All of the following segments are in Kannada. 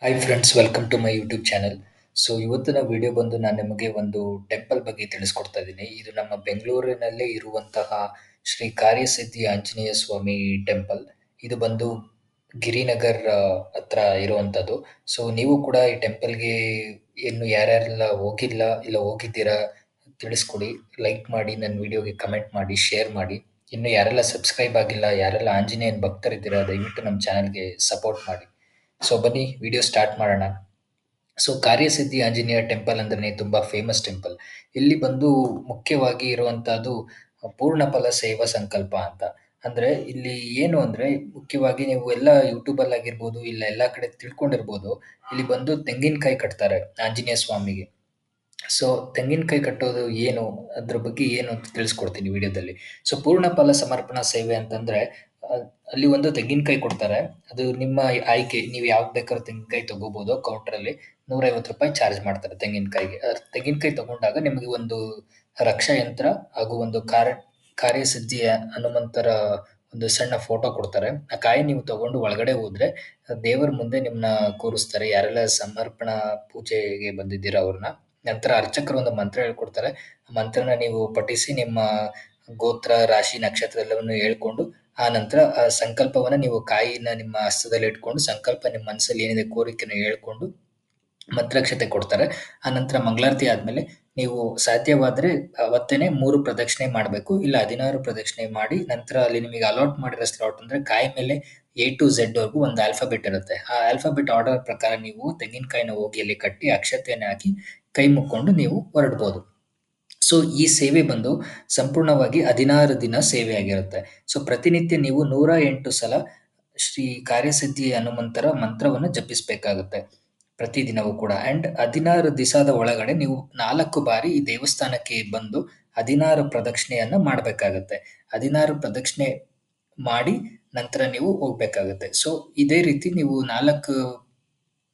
Hi friends, welcome to my YouTube channel. So ಇವತ್ತಿನ ವಿಡಿಯೋ ಬಂದು ನಾನು ನಿಮಗೆ ಒಂದು ಟೆಂಪಲ್ ಬಗ್ಗೆ ತಿಳಿಸ್ಕೊಡ್ತಾ ಇದ್ದೀನಿ. ಇದು ನಮ್ಮ ಬೆಂಗಳೂರಿನಲ್ಲೇ ಇರುವಂತಹ ಶ್ರೀ ಕಾರ್ಯಸಿದ್ಧಿ ಆಂಜನೇಯ ಸ್ವಾಮಿ ಟೆಂಪಲ್. ಇದು ಬಂದು ಗಿರಿನಗರ್ ಹತ್ರ ಇರುವಂಥದ್ದು. ಸೊ ನೀವು ಕೂಡ ಈ ಟೆಂಪಲ್ಗೆ ಇನ್ನು ಯಾರ್ಯಾರೆಲ್ಲ ಹೋಗಿಲ್ಲ ಇಲ್ಲ ಹೋಗಿದ್ದೀರಾ ತಿಳಿಸ್ಕೊಡಿ. ಲೈಕ್ ಮಾಡಿ, ನನ್ನ ವಿಡಿಯೋಗೆ ಕಮೆಂಟ್ ಮಾಡಿ, ಶೇರ್ ಮಾಡಿ. ಇನ್ನು ಯಾರೆಲ್ಲ ಸಬ್ಸ್ಕ್ರೈಬ್ ಆಗಿಲ್ಲ, ಯಾರೆಲ್ಲ ಆಂಜನೇಯನ ಭಕ್ತರಿದ್ದೀರಾ, ದಯವಿಟ್ಟು ನಮ್ಮ ಚಾನಲ್ಗೆ ಸಪೋರ್ಟ್ ಮಾಡಿ. ಸೊ ಬನ್ನಿ ವಿಡಿಯೋ ಸ್ಟಾರ್ಟ್ ಮಾಡೋಣ. ಸೊ ಕಾರ್ಯಸಿದ್ಧಿ ಆಂಜನೇಯ ಟೆಂಪಲ್ ಅಂದ್ರೆ ತುಂಬಾ ಫೇಮಸ್ ಟೆಂಪಲ್. ಇಲ್ಲಿ ಬಂದು ಮುಖ್ಯವಾಗಿ ಇರುವಂತಹದ್ದು ಪೂರ್ಣ ಫಲ ಸೇವಾ ಸಂಕಲ್ಪ ಅಂತ. ಅಂದ್ರೆ ಇಲ್ಲಿ ಏನು ಅಂದ್ರೆ ಮುಖ್ಯವಾಗಿ ನೀವು ಎಲ್ಲ ಯೂಟ್ಯೂಬ್ ಅಲ್ಲಿ ಆಗಿರ್ಬೋದು, ಇಲ್ಲ ಎಲ್ಲಾ ಕಡೆ ತಿಳ್ಕೊಂಡಿರ್ಬೋದು. ಇಲ್ಲಿ ಬಂದು ತೆಂಗಿನಕಾಯಿ ಕಟ್ತಾರೆ ಆಂಜನೇಯ ಸ್ವಾಮಿಗೆ. ಸೊ ತೆಂಗಿನಕಾಯಿ ಕಟ್ಟೋದು ಏನು, ಅದ್ರ ಬಗ್ಗೆ ಏನು ಅಂತ ತಿಳಿಸ್ಕೊಡ್ತೀನಿ ವಿಡಿಯೋದಲ್ಲಿ. ಸೊ ಪೂರ್ಣ ಫಲ ಸಮರ್ಪಣಾ ಸೇವೆ ಅಂತಂದ್ರೆ ಅಲ್ಲಿ ಒಂದು ತೆಂಗಿನಕಾಯಿ ಕೊಡ್ತಾರೆ. ಅದು ನಿಮ್ಮ ಆಯ್ಕೆ, ನೀವು ಯಾವ್ದು ಬೇಕಾದ್ರೂ ತೆಂಗಿನಕಾಯಿ ತಗೋಬಹುದು. ಕೌಂಟರಲ್ಲಿ ₹150 ಚಾರ್ಜ್ ಮಾಡ್ತಾರೆ ತೆಂಗಿನಕಾಯಿಗೆ. ತೆಂಗಿನಕಾಯಿ ತಗೊಂಡಾಗ ನಿಮಗೆ ಒಂದು ರಕ್ಷಾ ಯಂತ್ರ ಹಾಗೂ ಒಂದು ಕಾರ್ಯಸಿದ್ಧಿಯ ಹನುಮಂತರ ಒಂದು ಸಣ್ಣ ಫೋಟೋ ಕೊಡ್ತಾರೆ. ಆ ಕಾಯಿ ನೀವು ತಗೊಂಡು ಒಳಗಡೆ ಹೋದ್ರೆ ದೇವರ ಮುಂದೆ ನಿಮ್ನ ಕೂರಿಸ್ತಾರೆ, ಯಾರೆಲ್ಲ ಸಮರ್ಪಣಾ ಪೂಜೆಗೆ ಬಂದಿದ್ದೀರಾ ಅವ್ರನ್ನ. ನಂತರ ಅರ್ಚಕರು ಒಂದು ಮಂತ್ರ ಹೇಳ್ಕೊಡ್ತಾರೆ. ಆ ಮಂತ್ರನ ನೀವು ಪಠಿಸಿ ನಿಮ್ಮ ಗೋತ್ರ, ರಾಶಿ, ನಕ್ಷತ್ರ ಎಲ್ಲವನ್ನು ಹೇಳ್ಕೊಂಡು ಆ ನಂತರ ಆ ಸಂಕಲ್ಪವನ್ನ ನೀವು ಕಾಯಿನ ನಿಮ್ಮ ಹಸ್ತದಲ್ಲಿ ಇಟ್ಕೊಂಡು ಸಂಕಲ್ಪ ನಿಮ್ಮ ಮನಸ್ಸಲ್ಲಿ ಏನಿದೆ ಕೋರಿಕೆನ ಹೇಳ್ಕೊಂಡು ಮಂತ್ರಾಕ್ಷತೆ ಕೊಡ್ತಾರೆ. ಆ ನಂತರ ಮಂಗಳಾರತಿ ಆದ್ಮೇಲೆ ನೀವು ಸಾಧ್ಯವಾದ್ರೆ ಅವತ್ತೇನೆ 3 ಪ್ರದಕ್ಷಿಣೆ ಮಾಡಬೇಕು. ಇಲ್ಲ 16 ಪ್ರದಕ್ಷಿಣೆ ಮಾಡಿ ನಂತರ ಅಲ್ಲಿ ನಿಮಗೆ ಅಲಾಟ್ ಮಾಡಿರೋ ಸ್ಲಾಟ್ ಅಂದ್ರೆ ಕಾಯಿ ಮೇಲೆ ಎ ಟು ಝೆಡ್ ವರೆಗೂ ಒಂದು ಆಲ್ಫಾಬೆಟ್ ಇರುತ್ತೆ. ಆ ಆಲ್ಫಾಬೆಟ್ ಆರ್ಡರ್ ಪ್ರಕಾರ ನೀವು ತೆಂಗಿನಕಾಯಿನ ಹೋಗಿ ಅಲ್ಲಿ ಕಟ್ಟಿ ಅಕ್ಷತೆಯನ್ನ ಹಾಕಿ ಕೈ ಮುಕ್ಕೊಂಡು ನೀವು ಹೊರಡ್ಬೋದು. ಸೊ ಈ ಸೇವೆ ಬಂದು ಸಂಪೂರ್ಣವಾಗಿ 16 ದಿನ ಸೇವೆ ಆಗಿರುತ್ತೆ. ಸೊ ಪ್ರತಿನಿತ್ಯ ನೀವು 108 ಸಲ ಶ್ರೀ ಕಾರ್ಯಸಿದ್ಧಿ ಹನುಮಂತರ ಮಂತ್ರವನ್ನು ಜಪಿಸಬೇಕಾಗುತ್ತೆ ಪ್ರತಿದಿನವೂ ಕೂಡ. ಅಂಡ್ 16 ದಿವಸದ ಒಳಗಡೆ ನೀವು 4 ಬಾರಿ ಈ ದೇವಸ್ಥಾನಕ್ಕೆ ಬಂದು 16 ಪ್ರದಕ್ಷಿಣೆಯನ್ನ ಮಾಡಬೇಕಾಗುತ್ತೆ. 16 ಪ್ರದಕ್ಷಿಣೆ ಮಾಡಿ ನಂತರ ನೀವು ಹೋಗ್ಬೇಕಾಗುತ್ತೆ. ಸೊ ಇದೇ ರೀತಿ ನೀವು 4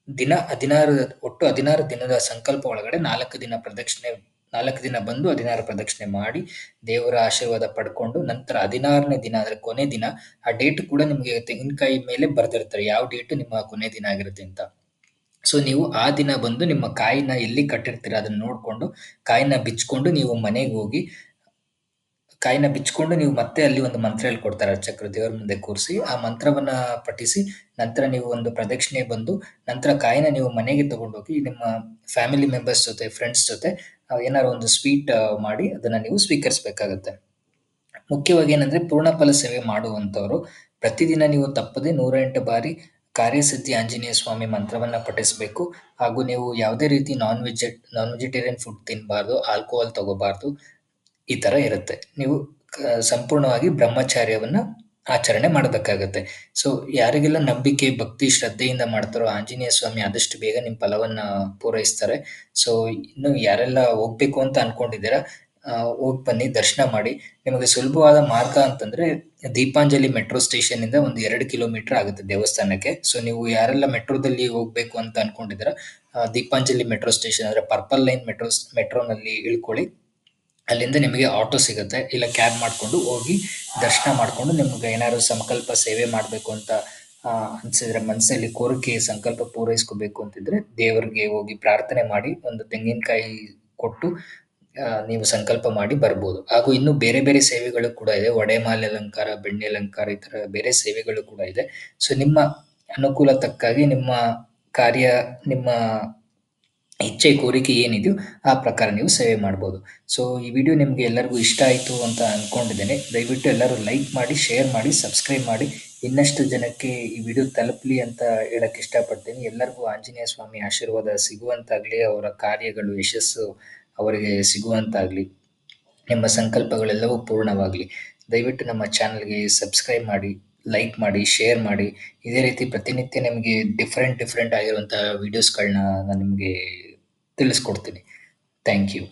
ದಿನ 16 ಒಟ್ಟು 16 ದಿನದ ಸಂಕಲ್ಪ ಒಳಗಡೆ 4 ದಿನ ಪ್ರದಕ್ಷಿಣೆ 4 ದಿನ ಬಂದು 16 ಪ್ರದಕ್ಷಿಣೆ ಮಾಡಿ ದೇವರ ಆಶೀರ್ವಾದ ಪಡ್ಕೊಂಡು ನಂತರ 16ನೇ ದಿನ ಅಂದ್ರೆ ಕೊನೆ ದಿನ ಆ ಡೇಟ್ ಕೂಡ ನಿಮಗೆ ತೆಂಗಿನಕಾಯಿ ಮೇಲೆ ಬರ್ದಿರ್ತಾರೆ ಯಾವ ಡೇಟ್ ನಿಮ್ಮ ಕೊನೆ ದಿನ ಆಗಿರುತ್ತೆ ಅಂತ. ಸೊ ನೀವು ಆ ದಿನ ಬಂದು ನಿಮ್ಮ ಕಾಯಿನ ಎಲ್ಲಿ ಕಟ್ಟಿರ್ತೀರ ಅದನ್ನ ನೋಡ್ಕೊಂಡು ಕಾಯಿನ ಬಿಚ್ಕೊಂಡು ನೀವು ಮನೆಗೆ ಹೋಗಿ ಕಾಯಿನ ಬಿಚ್ಕೊಂಡು ನೀವು ಮತ್ತೆ ಅಲ್ಲಿ ಒಂದು ಮಂತ್ರ ಹೇಳ್ಕೊಡ್ತಾರೆ ಅರ್ಚಕರು ದೇವರ ಮುಂದೆ ಕೂರಿಸಿ. ಆ ಮಂತ್ರವನ್ನ ಪಠಿಸಿ ನಂತರ ನೀವು ಒಂದು ಪ್ರದಕ್ಷಿಣೆ ಬಂದು ನಂತರ ಕಾಯಿನ ನೀವು ಮನೆಗೆ ತಗೊಂಡೋಗಿ ನಿಮ್ಮ ಫ್ಯಾಮಿಲಿ ಮೆಂಬರ್ಸ್ ಜೊತೆ, ಫ್ರೆಂಡ್ಸ್ ಜೊತೆ ಏನಾದ್ರು ಒಂದು ಸ್ವೀಟ್ ಮಾಡಿ ಅದನ್ನ ನೀವು ಸ್ವೀಕರಿಸಬೇಕಾಗುತ್ತೆ. ಮುಖ್ಯವಾಗಿ ಏನಂದ್ರೆ ಪೂರ್ಣ ಫಲ ಸೇವೆ ಮಾಡುವಂತವರು ಪ್ರತಿದಿನ ನೀವು ತಪ್ಪದೆ 108 ಬಾರಿ ಕಾರ್ಯಸಿದ್ಧಿ ಆಂಜನೇಯ ಸ್ವಾಮಿ ಮಂತ್ರವನ್ನ ಪಠಿಸಬೇಕು. ಹಾಗೂ ನೀವು ಯಾವುದೇ ರೀತಿ ನಾನ್ ವೆಜಿಟೇರಿಯನ್ ಫುಡ್ ತಿನ್ನಬಾರ್ದು, ಆಲ್ಕೋಹಾಲ್ ತಗೋಬಾರ್ದು. ಈ ತರ ಇರುತ್ತೆ. ನೀವು ಸಂಪೂರ್ಣವಾಗಿ ಬ್ರಹ್ಮಚಾರ್ಯವನ್ನ ಆಚರಣೆ ಮಾಡಬೇಕಾಗತ್ತೆ. ಸೊ ಯಾರಿಗೆಲ್ಲ ನಂಬಿಕೆ, ಭಕ್ತಿ, ಶ್ರದ್ಧೆಯಿಂದ ಮಾಡ್ತಾರೋ ಆಂಜನೇಯ ಸ್ವಾಮಿ ಆದಷ್ಟು ಬೇಗ ನಿಮ್ಮ ಫಲವನ್ನ ಪೂರೈಸ್ತಾರೆ. ಸೊ ಇನ್ನು ಯಾರೆಲ್ಲ ಹೋಗ್ಬೇಕು ಅಂತ ಅನ್ಕೊಂಡಿದ್ದೀರಾ ಹೋಗಿ ಬನ್ನಿ, ದರ್ಶನ ಮಾಡಿ. ನಿಮಗೆ ಸುಲಭವಾದ ಮಾರ್ಗ ಅಂತಂದ್ರೆ ದೀಪಾಂಜಲಿ ಮೆಟ್ರೋ ಸ್ಟೇಷನ್ ಇಂದ ಒಂದು 2 ಕಿಲೋಮೀಟರ್ ಆಗುತ್ತೆ ದೇವಸ್ಥಾನಕ್ಕೆ. ಸೊ ನೀವು ಯಾರೆಲ್ಲ ಮೆಟ್ರೋದಲ್ಲಿ ಹೋಗ್ಬೇಕು ಅಂತ ಅನ್ಕೊಂಡಿದ್ದೀರಾ ದೀಪಾಂಜಲಿ ಮೆಟ್ರೋ ಸ್ಟೇಷನ್ ಅಂದ್ರೆ ಪರ್ಪಲ್ ಲೈನ್ ಮೆಟ್ರೋನಲ್ಲಿ ಇಳ್ಕೊಳ್ಳಿ. ಅಲ್ಲಿಂದ ನಿಮಗೆ ಆಟೋ ಸಿಗುತ್ತೆ, ಇಲ್ಲ ಕ್ಯಾಬ್ ಮಾಡ್ಕೊಂಡು ಹೋಗಿ ದರ್ಶನ ಮಾಡ್ಕೊಂಡು ನಿಮ್ಗೆ ಏನಾದ್ರು ಸಂಕಲ್ಪ ಸೇವೆ ಮಾಡಬೇಕು ಅಂತ ಅನ್ಸಿದ್ರೆ, ಮನಸ್ಸಲ್ಲಿ ಕೋರಿಕೆ ಸಂಕಲ್ಪ ಪೂರೈಸ್ಕೋಬೇಕು ಅಂತಿದ್ರೆ ದೇವರಿಗೆ ಹೋಗಿ ಪ್ರಾರ್ಥನೆ ಮಾಡಿ ಒಂದು ತೆಂಗಿನಕಾಯಿ ಕೊಟ್ಟು ನೀವು ಸಂಕಲ್ಪ ಮಾಡಿ ಬರ್ಬೋದು. ಹಾಗೂ ಇನ್ನು ಬೇರೆ ಬೇರೆ ಸೇವೆಗಳು ಕೂಡ ಇದೆ. ಒಡೆಮಾಲೆ ಅಲಂಕಾರ, ಬೆಣ್ಣೆ ಅಲಂಕಾರ, ಈ ತರ ಬೇರೆ ಸೇವೆಗಳು ಕೂಡ ಇದೆ. ಸೊ ನಿಮ್ಮ ಅನುಕೂಲ ತಕ್ಕಾಗಿ ನಿಮ್ಮ ಕಾರ್ಯ, ನಿಮ್ಮ ಇಚ್ಛೆ, ಕೋರಿಕೆ ಏನಿದೆಯೋ ಆ ಪ್ರಕಾರ ನೀವು ಸೇವೆ ಮಾಡ್ಬೋದು. ಸೊ ಈ ವಿಡಿಯೋ ನಿಮಗೆ ಎಲ್ಲರಿಗೂ ಇಷ್ಟ ಆಯಿತು ಅಂತ ಅಂದ್ಕೊಂಡಿದ್ದೇನೆ. ದಯವಿಟ್ಟು ಎಲ್ಲರೂ ಲೈಕ್ ಮಾಡಿ, ಶೇರ್ ಮಾಡಿ, ಸಬ್ಸ್ಕ್ರೈಬ್ ಮಾಡಿ. ಇನ್ನಷ್ಟು ಜನಕ್ಕೆ ಈ ವಿಡಿಯೋ ತಲುಪಲಿ ಅಂತ ಹೇಳಕ್ಕೆ ಇಷ್ಟಪಡ್ತೀನಿ. ಎಲ್ಲರಿಗೂ ಆಂಜನೇಯ ಸ್ವಾಮಿ ಆಶೀರ್ವಾದ ಸಿಗುವಂತಾಗಲಿ, ಅವರ ಕಾರ್ಯಗಳು ಯಶಸ್ಸು ಅವರಿಗೆ ಸಿಗುವಂತಾಗಲಿ, ನಿಮ್ಮ ಸಂಕಲ್ಪಗಳೆಲ್ಲವೂ ಪೂರ್ಣವಾಗಲಿ. ದಯವಿಟ್ಟು ನಮ್ಮ ಚಾನಲ್ಗೆ ಸಬ್ಸ್ಕ್ರೈಬ್ ಮಾಡಿ, ಲೈಕ್ ಮಾಡಿ, ಶೇರ್ ಮಾಡಿ. ಇದೇ ರೀತಿ ಪ್ರತಿನಿತ್ಯ ನಿಮಗೆ ಡಿಫ್ರೆಂಟ್ ಆಗಿರುವಂಥ ವೀಡಿಯೋಸ್ಗಳನ್ನ ನಾನು ನಿಮಗೆ ತಿಳಿಸ್ಕೊಡ್ತೀನಿ. Thank you.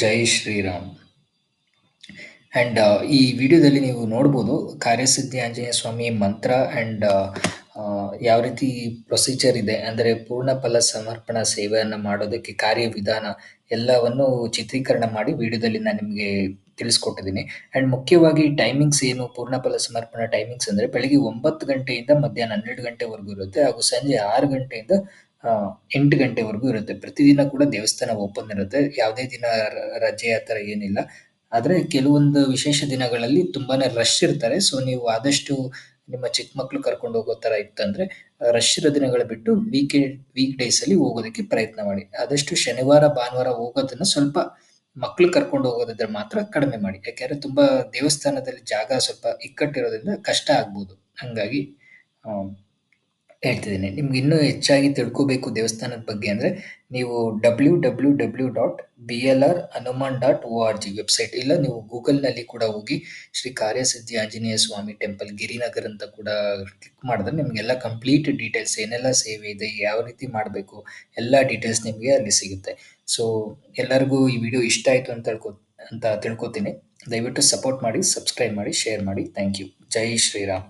ಜೈ ಶ್ರೀರಾಮ್. ಆ್ಯಂಡ್ ಈ ವಿಡಿಯೋದಲ್ಲಿ ನೀವು ನೋಡ್ಬೋದು ಕಾರ್ಯಸಿದ್ಧಿ ಆಂಜನೇಯ ಸ್ವಾಮಿ ಮಂತ್ರ ಆ್ಯಂಡ್ ಯಾವ ರೀತಿ ಪ್ರೊಸೀಜರ್ ಇದೆ ಅಂದರೆ ಪೂರ್ಣ ಫಲ ಸಮರ್ಪಣಾ ಸೇವೆಯನ್ನು ಮಾಡೋದಕ್ಕೆ ಕಾರ್ಯವಿಧಾನ ಎಲ್ಲವನ್ನು ಚಿತ್ರೀಕರಣ ಮಾಡಿ ವಿಡಿಯೋದಲ್ಲಿ ನಾನು ನಿಮಗೆ ತಿಳಿಸ್ಕೊಟ್ಟಿದ್ದೀನಿ. ಆ್ಯಂಡ್ ಮುಖ್ಯವಾಗಿ ಟೈಮಿಂಗ್ಸ್ ಏನು ಪೂರ್ಣಫಲ ಸಮರ್ಪಣಾ ಟೈಮಿಂಗ್ಸ್ ಅಂದರೆ ಬೆಳಗ್ಗೆ 9 ಗಂಟೆಯಿಂದ ಮಧ್ಯಾಹ್ನ 12 ಗಂಟೆವರೆಗೂ ಇರುತ್ತೆ ಹಾಗೂ ಸಂಜೆ 6 ಗಂಟೆಯಿಂದ 8 ಗಂಟೆವರೆಗೂ ಇರುತ್ತೆ. ಪ್ರತಿದಿನ ಕೂಡ ದೇವಸ್ಥಾನ ಓಪನ್ ಇರುತ್ತೆ. ಯಾವುದೇ ದಿನ ರಜೆ ಆ ಥರ ಏನಿಲ್ಲ. ಆದರೆ ಕೆಲವೊಂದು ವಿಶೇಷ ದಿನಗಳಲ್ಲಿ ತುಂಬಾನೇ ರಶ್ ಇರ್ತಾರೆ. ಸೊ ನೀವು ಆದಷ್ಟು ನಿಮ್ಮ ಚಿಕ್ಕ ಮಕ್ಕಳು ಕರ್ಕೊಂಡು ಹೋಗೋ ಥರ ಇತ್ತಂದರೆ ರಶ್ ಇರೋ ದಿನಗಳು ಬಿಟ್ಟು ವೀಕ್ ಡೇಸಲ್ಲಿ ಹೋಗೋದಕ್ಕೆ ಪ್ರಯತ್ನ ಮಾಡಿ. ಆದಷ್ಟು ಶನಿವಾರ ಭಾನುವಾರ ಹೋಗೋದನ್ನು ಸ್ವಲ್ಪ ಮಕ್ಕಳು ಕರ್ಕೊಂಡು ಹೋಗೋದಿದ್ರೆ ಮಾತ್ರ ಕಡಿಮೆ ಮಾಡಿ. ಯಾಕೆಂದರೆ ತುಂಬ ದೇವಸ್ಥಾನದಲ್ಲಿ ಜಾಗ ಸ್ವಲ್ಪ ಇಕ್ಕಟ್ಟಿರೋದ್ರಿಂದ ಕಷ್ಟ ಆಗ್ಬೋದು. ಹಾಗಾಗಿ ಆ, ಹೇಳ್ತಿದ್ದೀನಿ. ನಿಮ್ಗೆ ಇನ್ನೂ ಹೆಚ್ಚಾಗಿ ತಿಳ್ಕೋಬೇಕು ದೇವಸ್ಥಾನದ ಬಗ್ಗೆ ಅಂದರೆ ನೀವು www.blrhanuman.org ವೆಬ್ಸೈಟ್ ಇಲ್ಲ ನೀವು ಗೂಗಲ್ನಲ್ಲಿ ಕೂಡ ಹೋಗಿ ಶ್ರೀ ಕಾರ್ಯಸಿದ್ಧಿ ಆಂಜನೇಯ ಸ್ವಾಮಿ ಟೆಂಪಲ್ ಗಿರಿನಗರ್ ಅಂತ ಕೂಡ ಕ್ಲಿಕ್ ಮಾಡಿದ್ರೆ ನಿಮಗೆಲ್ಲ ಕಂಪ್ಲೀಟ್ ಡೀಟೇಲ್ಸ್ ಏನೆಲ್ಲ ಸೇವೆ ಇದೆ ಯಾವ ರೀತಿ ಮಾಡಬೇಕು ಎಲ್ಲ ಡೀಟೇಲ್ಸ್ ನಿಮಗೆ ಅಲ್ಲಿ ಸಿಗುತ್ತೆ. ಸೊ ಎಲ್ಲರಿಗೂ ಈ ವಿಡಿಯೋ ಇಷ್ಟ ಆಯಿತು ಅಂತ ತಿಳ್ಕೊತೀನಿ. ದಯವಿಟ್ಟು ಸಪೋರ್ಟ್ ಮಾಡಿ, ಸಬ್ಸ್ಕ್ರೈಬ್ ಮಾಡಿ, ಶೇರ್ ಮಾಡಿ. Thank you. ಜೈ ಶ್ರೀರಾಮ್.